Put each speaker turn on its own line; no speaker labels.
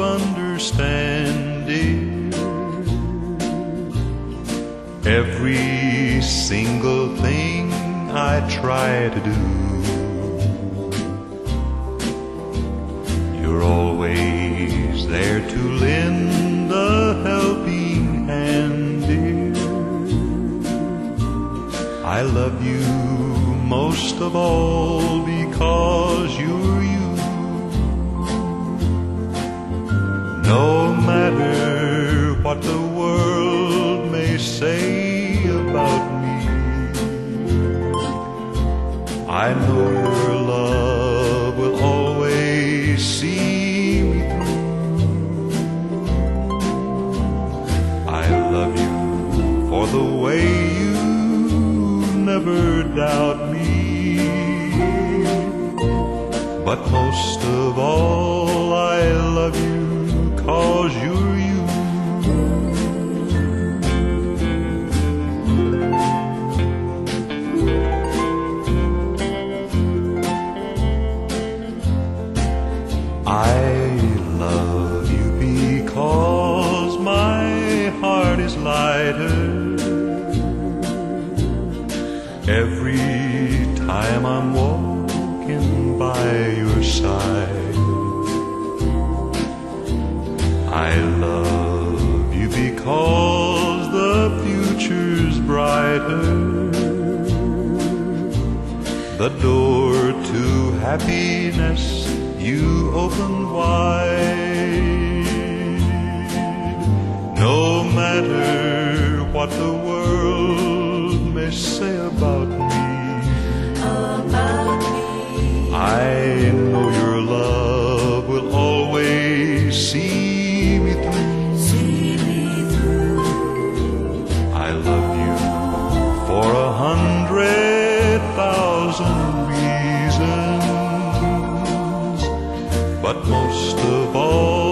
understand, dear. Every single thing I try to do, you're always there to lend a helping hand, dear. I love you most of all because you're you. No matter what the world may say about me, I know your love will always see me through. I love you for the way you never doubt me, but most of all I love you 'cause you're you. I love you because my heart is lighter every time I'm walking by your side. I love you because the future's brighter, the door to happiness you open wide. No matter what the world may say about me, I know your love will always see me through. I love you for 100,000 reasons, but most of all